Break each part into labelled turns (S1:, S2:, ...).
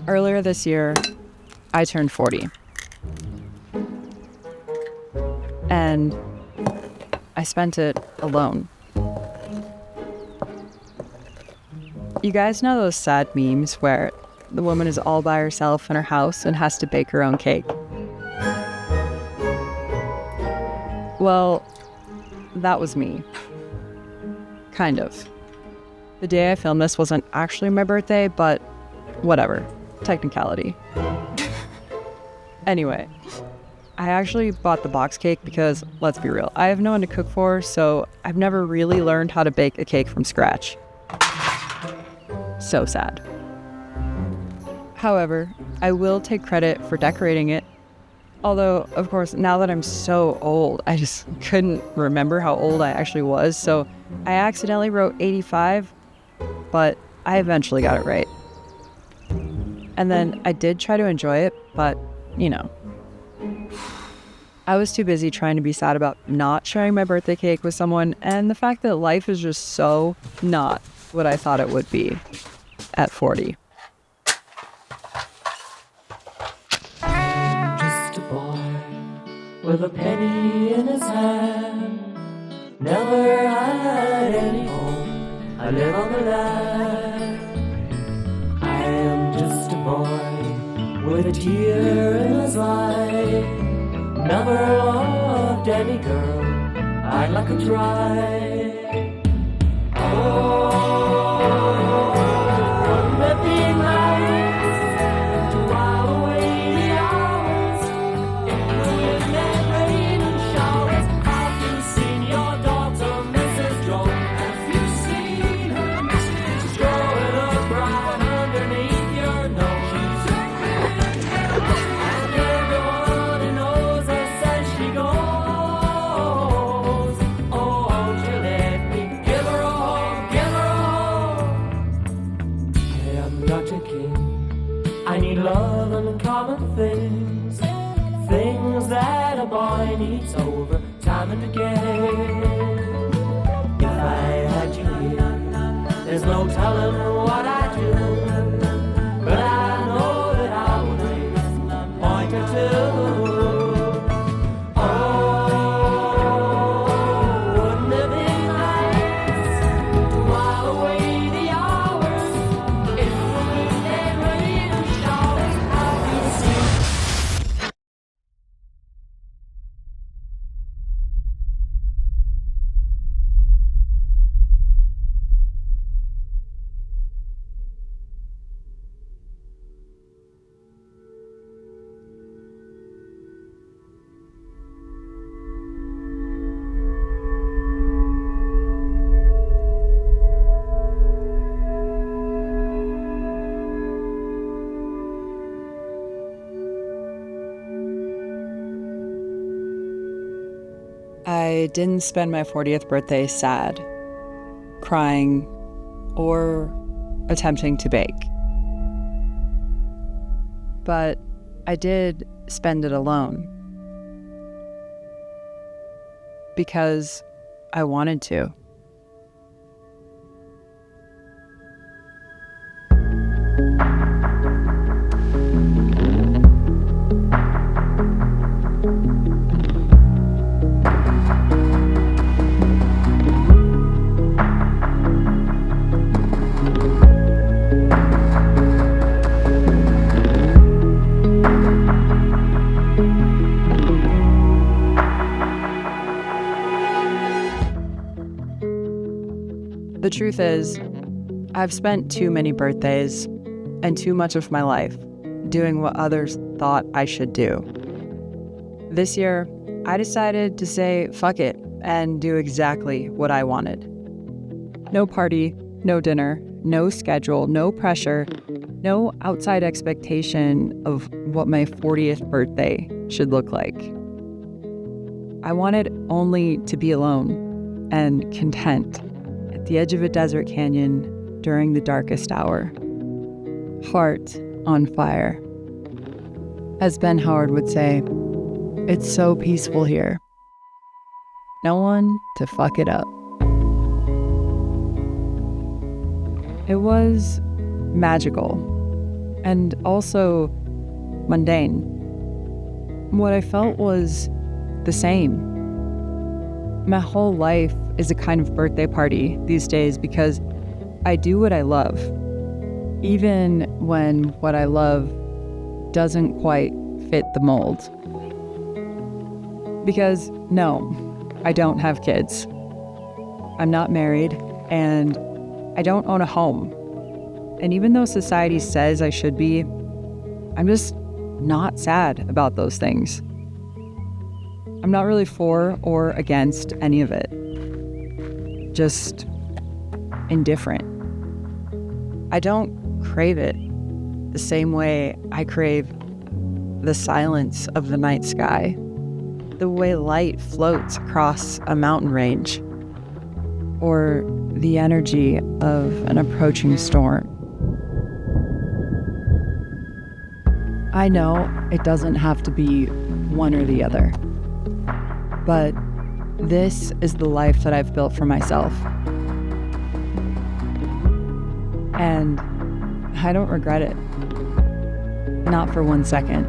S1: Earlier this year, I turned 40. And I spent it alone. You guys know those sad memes where the woman is all by herself in her house and has to bake her own cake? Well, that was me. Kind of. The day I filmed this wasn't actually my birthday, but whatever. Technicality. Anyway, I actually bought the box cake because, let's be real, I have no one to cook for, so I've never really learned how to bake a cake from scratch. So sad. However, I will take credit for decorating it. Although, of course, now that I'm so old, I just couldn't remember how old I actually was, so I accidentally wrote 85, but I eventually got it right. And then I did try to enjoy it, but, I was too busy trying to be sad about not sharing my birthday cake with someone, and the fact that life is just so not what I thought it would be at 40.
S2: I'm just a boy with a penny in his hand. Never had any home, I live on the land. I am just a boy with a tear in his eye. Never loved any girl, I'd like to try. Oh, wouldn't it be nice to while away the hours in the wind and rain and showers? Have you seen your daughter, Mrs. Jones? Have you seen her, Mrs. She's growing up right underneath your nose. And everyone who knows her says she goes. Oh, won't you let me give her a home, give her a home? I am not a king. I need love and common things, things that a boy needs over time and again. If I had you here, there's no telling what I'd do, but I know that I would raise a point or two. Oh, wouldn't it be nice to while away the hours in the wind and rain and showers? Have you seen?
S1: I didn't spend my 40th birthday sad, crying, or attempting to bake. But I did spend it alone. Because I wanted to. The truth is, I've spent too many birthdays and too much of my life doing what others thought I should do. This year, I decided to say fuck it and do exactly what I wanted. No party, no dinner, no schedule, no pressure, no outside expectation of what my 40th birthday should look like. I wanted only to be alone and content at the edge of a desert canyon during the darkest hour. Heart on fire. As Ben Howard would say, it's so peaceful here. No one to fuck it up. It was magical and also mundane. What I felt was the same. My whole life is a kind of birthday party these days because I do what I love, even when what I love doesn't quite fit the mold. Because no, I don't have kids. I'm not married, and I don't own a home. And even though society says I should be, I'm just not sad about those things. I'm not really for or against any of it. Just indifferent. I don't crave it the same way I crave the silence of the night sky, the way light floats across a mountain range, or the energy of an approaching storm. I know it doesn't have to be one or the other, but this is the life that I've built for myself. And I don't regret it. Not for 1 second.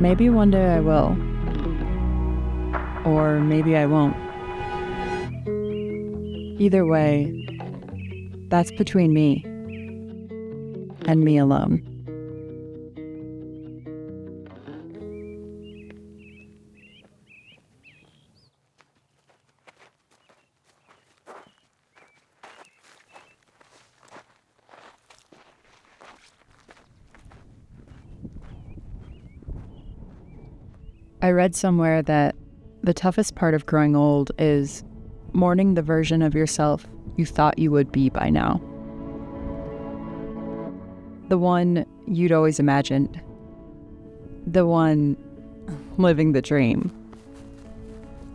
S1: Maybe one day I will. Or maybe I won't. Either way, that's between me and me alone. I read somewhere that the toughest part of growing old is mourning the version of yourself you thought you would be by now. The one you'd always imagined. The one living the dream.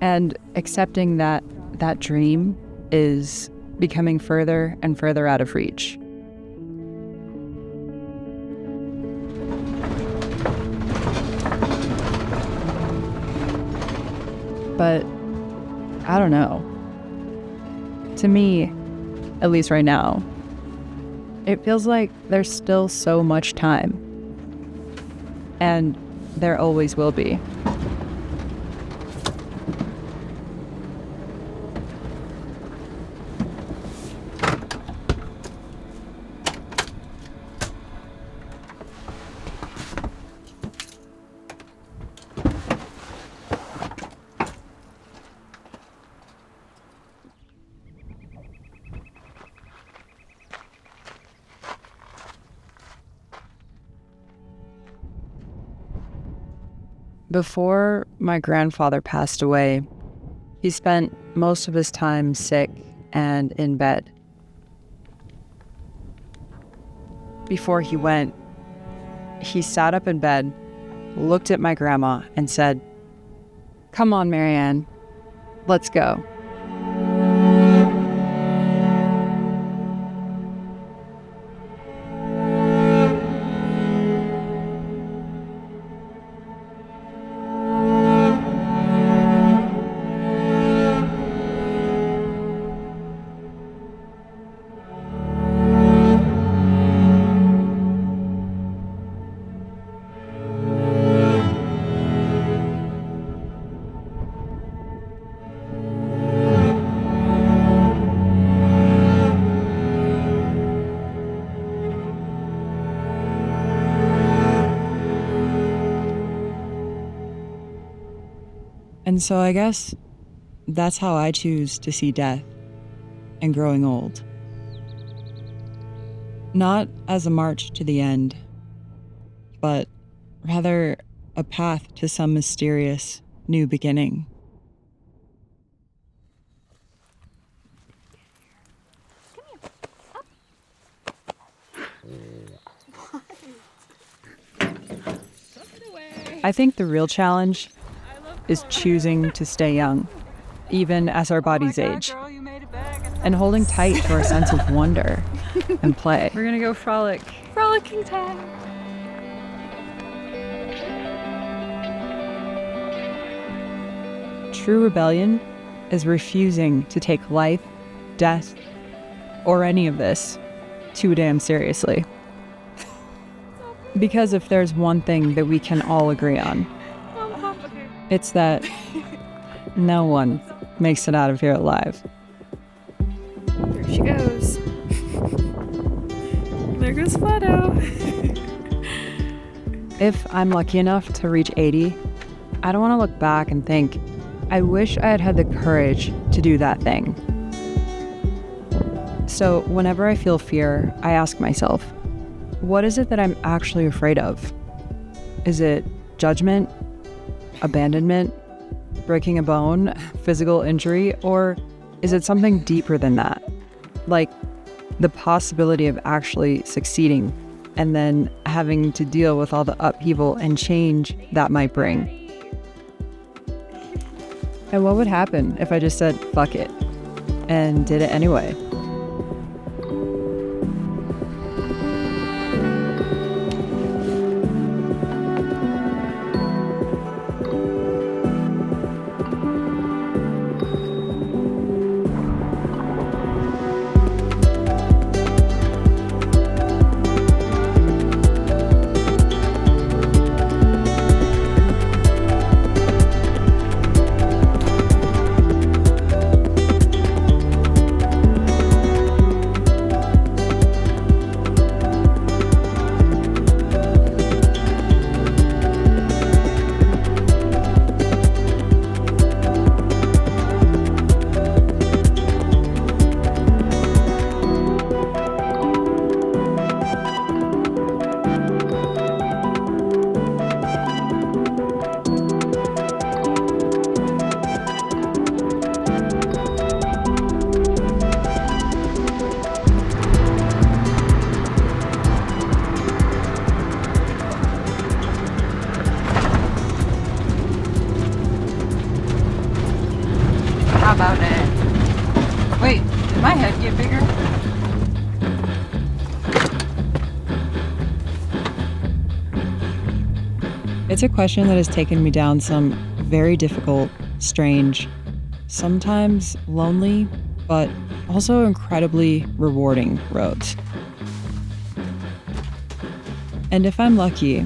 S1: And accepting that that dream is becoming further and further out of reach. But I don't know. To me, at least right now, it feels like there's still so much time. And there always will be. Before my grandfather passed away, he spent most of his time sick and in bed. Before he went, he sat up in bed, looked at my grandma, and said, "Come on, Marianne, let's go." And so I guess that's how I choose to see death and growing old. Not as a march to the end, but rather a path to some mysterious new beginning. I think the real challenge is choosing to stay young, even as our bodies age, and holding tight to our sense of wonder and play. We're gonna go frolic.
S3: Frolicking time.
S1: True rebellion is refusing to take life, death, or any of this too damn seriously. Because if there's one thing that we can all agree on, it's that no one makes it out of here alive.
S3: There she goes. There goes Flato.
S1: If I'm lucky enough to reach 80, I don't want to look back and think, I wish I had had the courage to do that thing. So whenever I feel fear, I ask myself, what is it that I'm actually afraid of? Is it judgment, abandonment, breaking a bone, physical injury, or is it something deeper than that? Like the possibility of actually succeeding and then having to deal with all the upheaval and change that might bring. And what would happen if I just said, fuck it, and did it anyway?
S4: How about it? Wait, did my head get bigger?
S1: It's a question that has taken me down some very difficult, strange, sometimes lonely, but also incredibly rewarding roads. And if I'm lucky,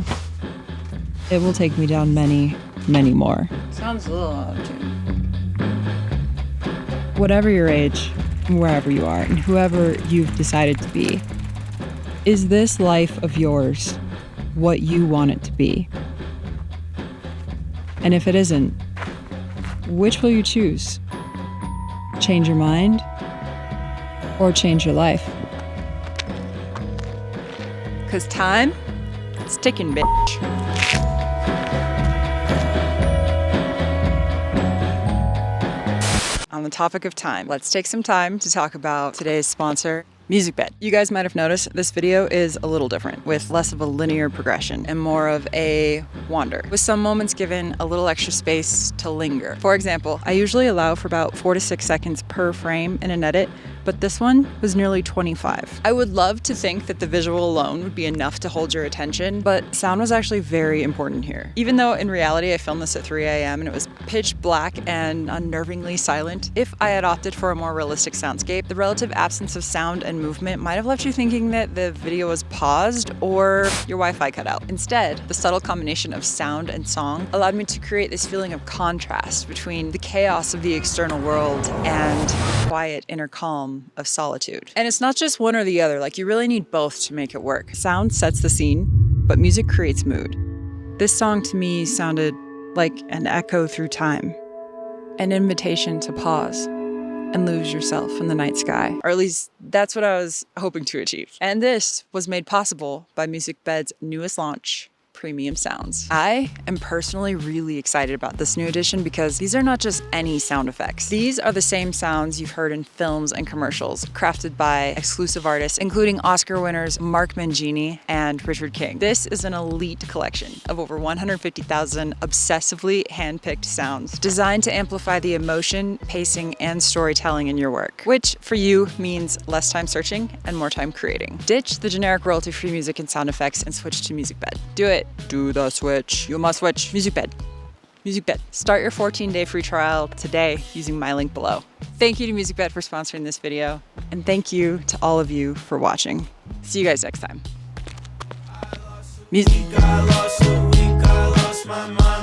S1: it will take me down many, many more.
S4: Sounds a little out of tune.
S1: Whatever your age, wherever you are, and whoever you've decided to be, is this life of yours what you want it to be? And if it isn't, which will you choose? Change your mind or change your life? 'Cause time, it's ticking, bitch. On the topic of time, let's take some time to talk about today's sponsor, MusicBed. You guys might have noticed this video is a little different, with less of a linear progression and more of a wander, with some moments given a little extra space to linger. For example, I usually allow for about 4 to 6 seconds per frame in an edit, but this one was nearly 25. I would love to think that the visual alone would be enough to hold your attention, but sound was actually very important here. Even though in reality I filmed this at 3 a.m. and it was pitch black and unnervingly silent, if I had opted for a more realistic soundscape, the relative absence of sound and movement might have left you thinking that the video was paused or your Wi-Fi cut out. Instead, the subtle combination of sound and song allowed me to create this feeling of contrast between the chaos of the external world and quiet inner calm of solitude. And it's not just one or the other, like you really need both to make it work. Sound sets the scene, but music creates mood. This song to me sounded like an echo through time, an invitation to pause and lose yourself in the night sky. Or at least that's what I was hoping to achieve. And this was made possible by MusicBed's newest launch, Premium Sounds. I am personally really excited about this new edition because these are not just any sound effects. These are the same sounds you've heard in films and commercials, crafted by exclusive artists, including Oscar winners Mark Mangini and Richard King. This is an elite collection of over 150,000 obsessively hand-picked sounds designed to amplify the emotion, pacing, and storytelling in your work, which for you means less time searching and more time creating. Ditch the generic royalty-free music and sound effects and switch to MusicBed. Do it. Do the switch. You must switch. MusicBed. MusicBed. Start your 14-day free trial today using my link below. Thank you to MusicBed for sponsoring this video. And thank you to all of you for watching. See you guys next time. Music.
S2: I lost my mind.